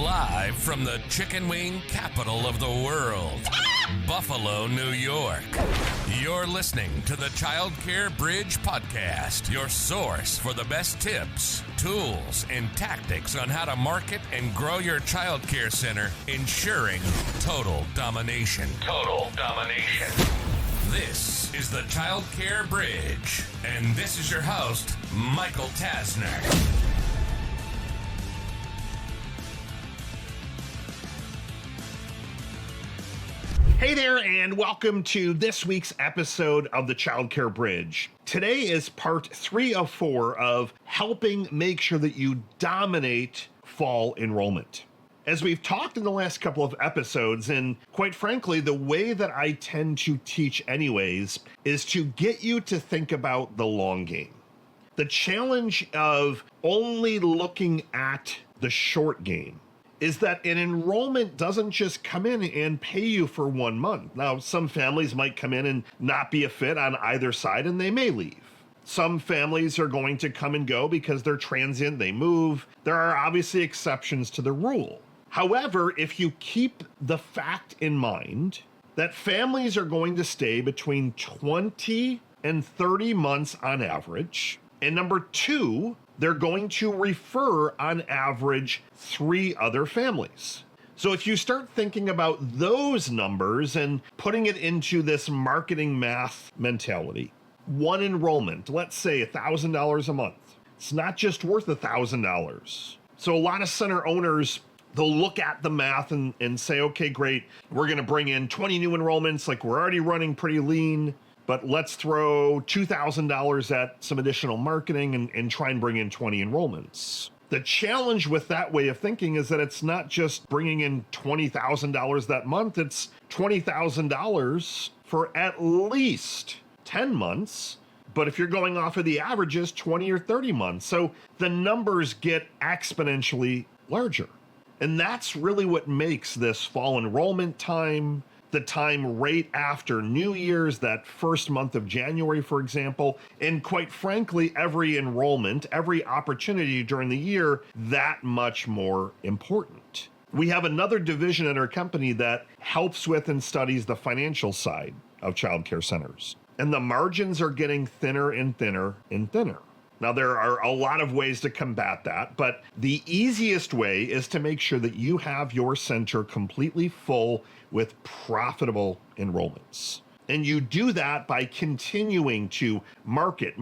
Live from the chicken wing capital of the world, Buffalo, New York. You're listening to the Childcare Bridge podcast, your source for the best tips, tools, and tactics on how to market and grow your childcare center, ensuring total domination. Total domination. This is the Childcare Bridge, and this is your host, Michael Tasner. Hey there, and welcome to this week's episode of the Childcare Bridge. Today is part 3 of 4 of helping make sure that you dominate fall enrollment. As we've talked in the last couple of episodes, and quite frankly, the way that I tend to teach anyways, is to get you to think about the long game. The challenge of only looking at the short game is that an enrollment doesn't just come in and pay you for 1 month. Now, some families might come in and not be a fit on either side, and they may leave. Some families are going to come and go because they're transient, they move. There are obviously exceptions to the rule. However, if you keep the fact in mind that families are going to stay between 20 and 30 months on average, and number 2, they're going to refer on average 3 other families. So if you start thinking about those numbers and putting it into this marketing math mentality, 1 enrollment, let's say $1,000 a month, it's not just worth $1,000. So a lot of center owners, they'll look at the math and say, okay, great, we're going to bring in 20 new enrollments, like we're already running pretty lean, but let's throw $2,000 at some additional marketing and try and bring in 20 enrollments. The challenge with that way of thinking is that it's not just bringing in $20,000 that month, it's $20,000 for at least 10 months. But if you're going off of the averages, 20 or 30 months. So the numbers get exponentially larger. And that's really what makes this fall enrollment time, the time right after New Year's, that first month of January, for example, and quite frankly, every enrollment, every opportunity during the year, that much more important. We have another division in our company that helps with and studies the financial side of childcare centers. And the margins are getting thinner and thinner and thinner. Now, there are a lot of ways to combat that, but the easiest way is to make sure that you have your center completely full with profitable enrollments. And you do that by continuing to market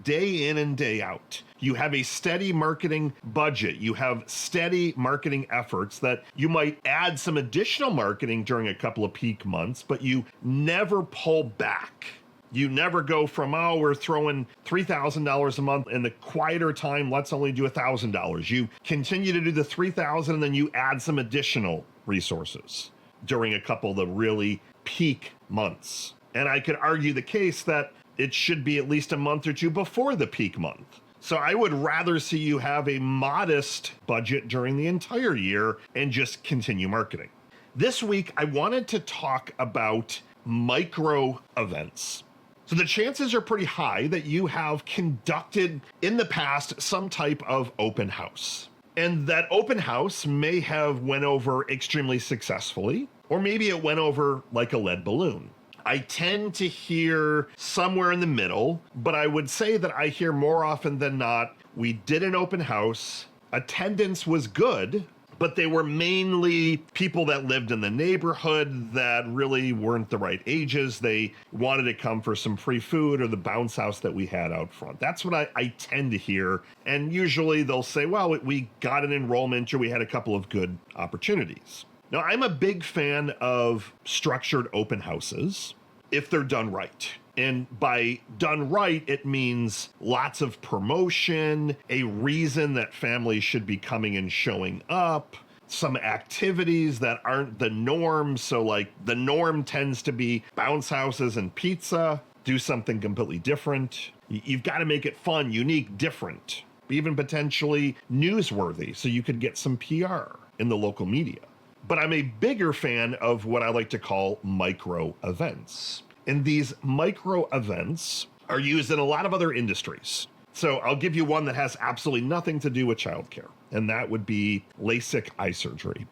day in and day out. You have a steady marketing budget. You have steady marketing efforts that you might add some additional marketing during a couple of peak months, but you never pull back. You never go from, oh, we're throwing $3,000 a month in the quieter time, let's only do $1,000. You continue to do the $3,000 and then you add some additional resources during a couple of the really peak months. And I could argue the case that it should be at least a month or 2 before the peak month. So I would rather see you have a modest budget during the entire year and just continue marketing. This week, I wanted to talk about micro events. So the chances are pretty high that you have conducted in the past some type of open house. And that open house may have went over extremely successfully, or maybe it went over like a lead balloon. I tend to hear somewhere in the middle, but I would say that I hear more often than not, we did an open house, attendance was good, but they were mainly people that lived in the neighborhood that really weren't the right ages. They wanted to come for some free food or the bounce house that we had out front. That's what I tend to hear. And usually they'll say, well, we got an enrollment or we had a couple of good opportunities. Now, I'm a big fan of structured open houses if they're done right. And by done right, it means lots of promotion, a reason that families should be coming and showing up, some activities that aren't the norm. So like the norm tends to be bounce houses and pizza. Do something completely different. You've got to make it fun, unique, different, even potentially newsworthy so you could get some PR in the local media. But I'm a bigger fan of what I like to call micro events. And these micro events are used in a lot of other industries. So I'll give you one that has absolutely nothing to do with childcare, and that would be LASIK eye surgery.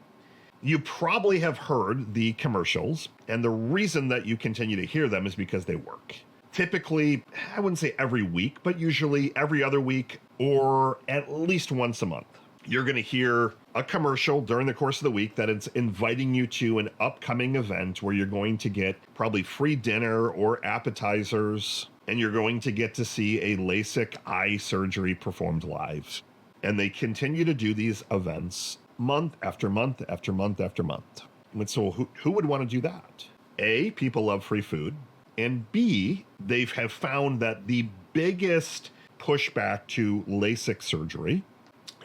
You probably have heard the commercials, and the reason that you continue to hear them is because they work. Typically, I wouldn't say every week, but usually every other week or at least once a month. You're going to hear a commercial during the course of the week that it's inviting you to an upcoming event where you're going to get probably free dinner or appetizers, and you're going to get to see a LASIK eye surgery performed live. And they continue to do these events month after month after month after month. And so who would want to do that? A, people love free food. And B, they have found that the biggest pushback to LASIK surgery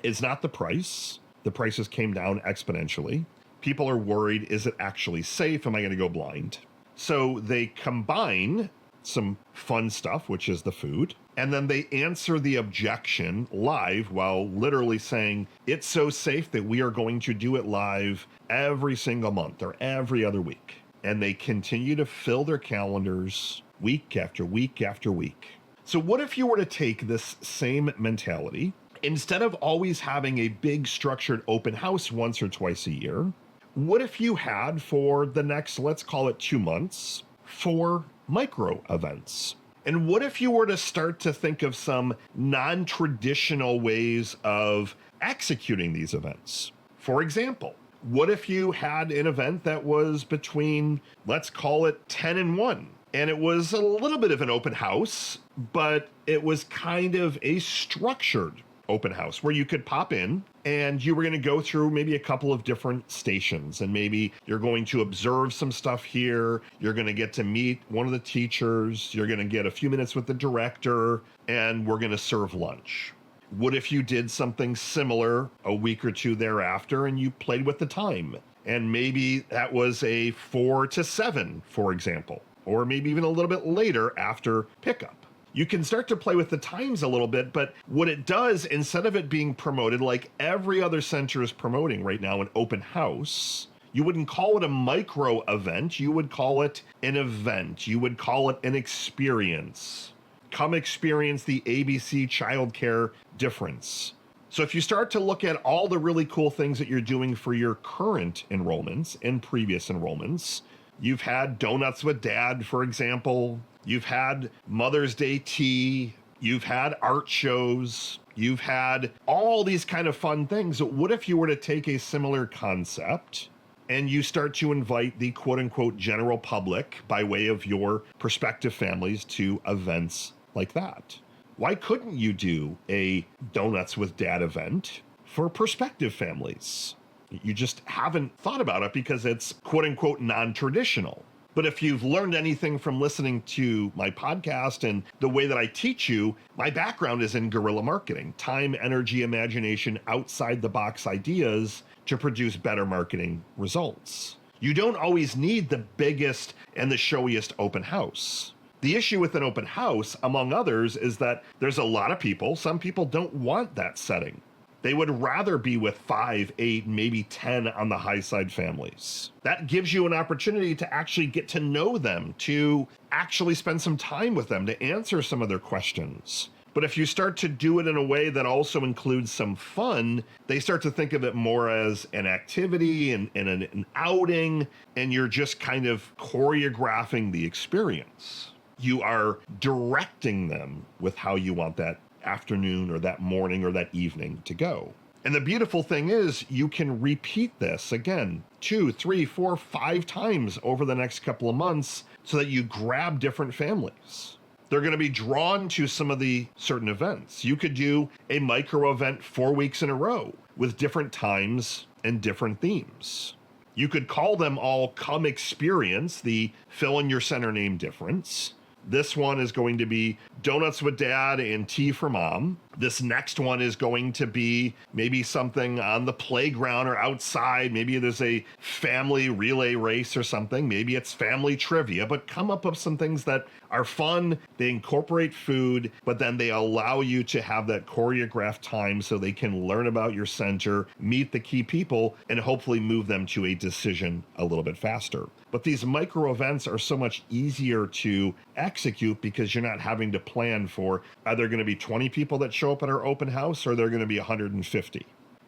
is not the price. The prices came down exponentially. People are worried, is it actually safe? Am I going to go blind? So they combine some fun stuff, which is the food, and then they answer the objection live while literally saying, it's so safe that we are going to do it live every single month or every other week. And they continue to fill their calendars week after week after week. So what if you were to take this same mentality, instead of always having a big structured open house once or twice a year, what if you had for the next, let's call it 2 months, 4 micro events? And what if you were to start to think of some non-traditional ways of executing these events? For example, what if you had an event that was between, let's call it 10 and 1, and it was a little bit of an open house, but it was kind of a structured open house where you could pop in and you were going to go through maybe a couple of different stations, and maybe you're going to observe some stuff here. You're going to get to meet one of the teachers. You're going to get a few minutes with the director, and we're going to serve lunch. What if you did something similar a week or two thereafter and you played with the time? And maybe that was a 4 to 7, for example, or maybe even a little bit later after pickup. You can start to play with the times a little bit, but what it does, instead of it being promoted like every other center is promoting right now, an open house, you wouldn't call it a micro event. You would call it an event. You would call it an experience. Come experience the ABC childcare difference. So if you start to look at all the really cool things that you're doing for your current enrollments and previous enrollments, you've had Donuts with Dad, for example. You've had Mother's Day tea. You've had art shows. You've had all these kind of fun things. What if you were to take a similar concept and you start to invite the quote unquote general public by way of your prospective families to events like that? Why couldn't you do a Donuts with Dad event for prospective families? You just haven't thought about it because it's quote unquote non-traditional. But if you've learned anything from listening to my podcast and the way that I teach you, my background is in guerrilla marketing, time, energy, imagination, outside the box ideas to produce better marketing results. You don't always need the biggest and the showiest open house. The issue with an open house, among others, is that there's a lot of people. Some people don't want that setting. They would rather be with 5, 8, maybe 10 on the high side families. That gives you an opportunity to actually get to know them, to actually spend some time with them, to answer some of their questions. But if you start to do it in a way that also includes some fun, they start to think of it more as an activity and an outing, and you're just kind of choreographing the experience. You are directing them with how you want that afternoon or that morning or that evening to go. And the beautiful thing is you can repeat this again 2, 3, 4, 5 times over the next couple of months so that you grab different families. They're going to be drawn to some of the certain events. You could do a micro event 4 weeks in a row with different times and different themes. You could call them all Come Experience, the fill in your center name difference. This one is going to be Donuts with Dad and Tea for Mom. This next one is going to be maybe something on the playground or outside. Maybe there's a family relay race or something. Maybe it's family trivia, but come up with some things that are fun. They incorporate food, but then they allow you to have that choreographed time so they can learn about your center, meet the key people, and hopefully move them to a decision a little bit faster. But these micro events are so much easier to execute because you're not having to plan for, are there going to be 20 people that show up at our open house, or are there going to be 150?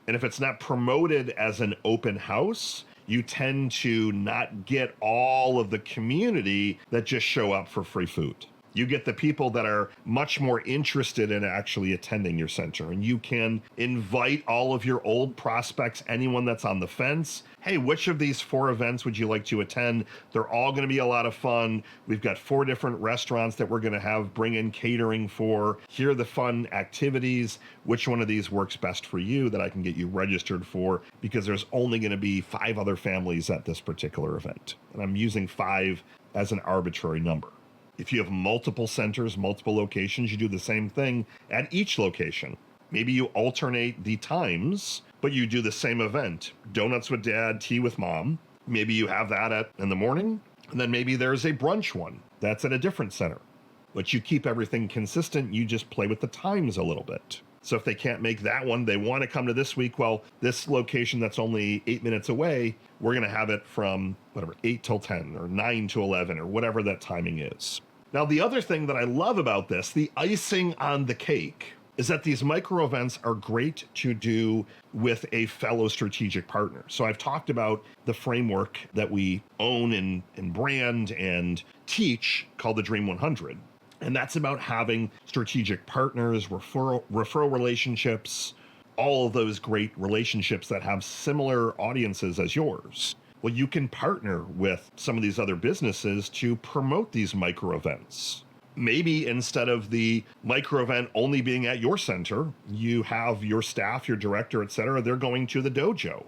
And if it's not promoted as an open house, you tend to not get all of the community that just show up for free food. You get the people that are much more interested in actually attending your center, and you can invite all of your old prospects, anyone that's on the fence. Hey, which of these 4 events would you like to attend? They're all going to be a lot of fun. We've got 4 different restaurants that we're going to bring in catering for. Here are the fun activities. Which one of these works best for you that I can get you registered for? Because there's only going to be 5 other families at this particular event. And I'm using 5 as an arbitrary number. If you have multiple centers, multiple locations, you do the same thing at each location. Maybe you alternate the times, but you do the same event. Donuts with dad, tea with mom. Maybe you have that in the morning, and then maybe there's a brunch one that's at a different center. But you keep everything consistent. You just play with the times a little bit. So if they can't make that one, they want to come to this week. Well, this location that's only 8 minutes away, we're going to have it from 8 till 10 or 9 to 11 or whatever that timing is. Now, the other thing that I love about this, the icing on the cake, is that these micro events are great to do with a fellow strategic partner. So I've talked about the framework that we own and brand and teach called the Dream 100. And that's about having strategic partners, referral relationships, all of those great relationships that have similar audiences as yours. Well, you can partner with some of these other businesses to promote these micro events. Maybe instead of the micro event only being at your center, you have your staff, your director, et cetera, they're going to the dojo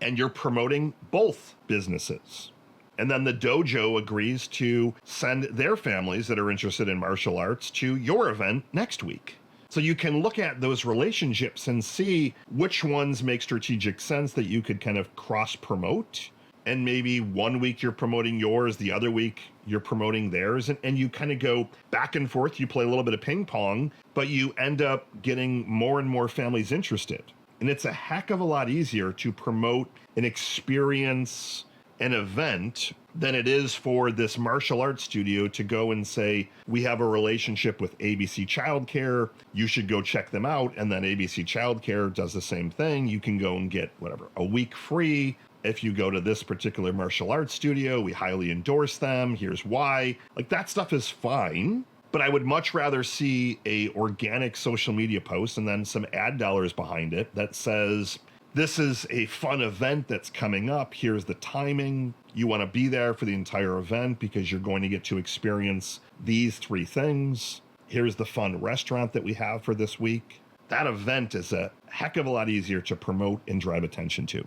and you're promoting both businesses. And then the dojo agrees to send their families that are interested in martial arts to your event next week. So you can look at those relationships and see which ones make strategic sense that you could kind of cross promote. And maybe one week you're promoting yours, the other week you're promoting theirs, and you kind of go back and forth. You play a little bit of ping pong, but you end up getting more and more families interested. And it's a heck of a lot easier to promote an experience, an event, than it is for this martial arts studio to go and say, we have a relationship with ABC Childcare, you should go check them out. And then ABC Childcare does the same thing. You can go and get a week free. If you go to this particular martial arts studio, we highly endorse them. Here's why. That stuff is fine, but I would much rather see a organic social media post and then some ad dollars behind it that says, this is a fun event that's coming up. Here's the timing. You want to be there for the entire event because you're going to get to experience these 3 things. Here's the fun restaurant that we have for this week. That event is a heck of a lot easier to promote and drive attention to.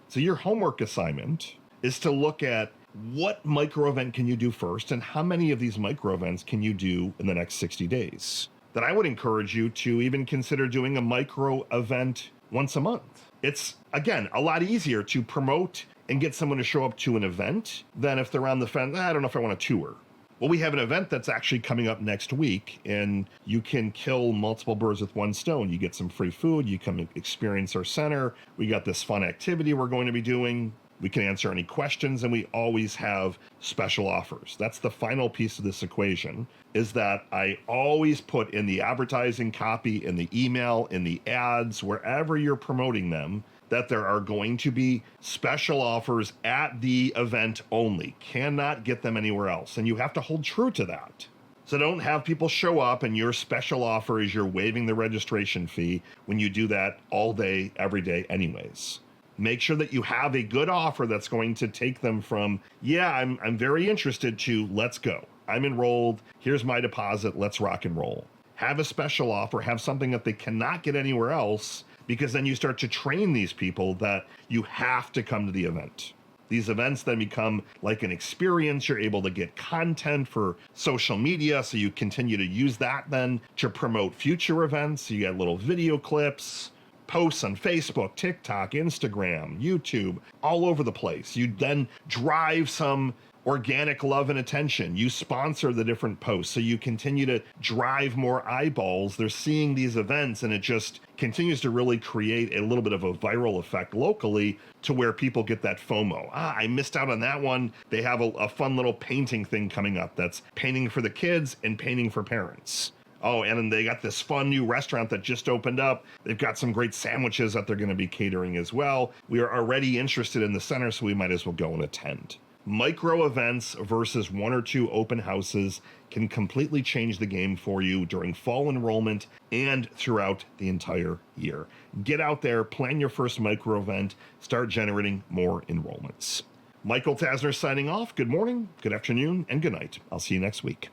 So your homework assignment is to look at what micro event can you do first and how many of these micro events can you do in the next 60 days. Then I would encourage you to even consider doing a micro event once a month. It's, again, a lot easier to promote and get someone to show up to an event than if they're on the fence, I don't know if I want to tour. Well, we have an event that's actually coming up next week, and you can kill multiple birds with one stone. You get some free food, you come experience our center, we got this fun activity we're going to be doing, we can answer any questions, and we always have special offers. That's the final piece of this equation, is that I always put in the advertising copy, in the email, in the ads, wherever you're promoting them, that there are going to be special offers at the event only. Cannot get them anywhere else. And you have to hold true to that. So don't have people show up and your special offer is you're waiving the registration fee when you do that all day, every day anyways. Make sure that you have a good offer that's going to take them from, yeah, I'm very interested, to let's go. I'm enrolled. Here's my deposit. Let's rock and roll. Have a special offer. Have something that they cannot get anywhere else, because then you start to train these people that you have to come to the event. These events then become like an experience. You're able to get content for social media, so you continue to use that then to promote future events. You get little video clips, posts on Facebook, TikTok, Instagram, YouTube, all over the place. You then drive some organic love and attention. You sponsor the different posts, so you continue to drive more eyeballs. They're seeing these events, and it just continues to really create a little bit of a viral effect locally to where people get that FOMO. I missed out on that one. They have a fun little painting thing coming up that's painting for the kids and painting for parents. Oh, and then they got this fun new restaurant that just opened up. They've got some great sandwiches that they're going to be catering as well. We are already interested in the center, so we might as well go and attend. Micro events versus 1 or 2 open houses can completely change the game for you during fall enrollment and throughout the entire year. Get out there, plan your first micro event, start generating more enrollments. Michael Tasner signing off. Good morning, good afternoon, and good night. I'll see you next week.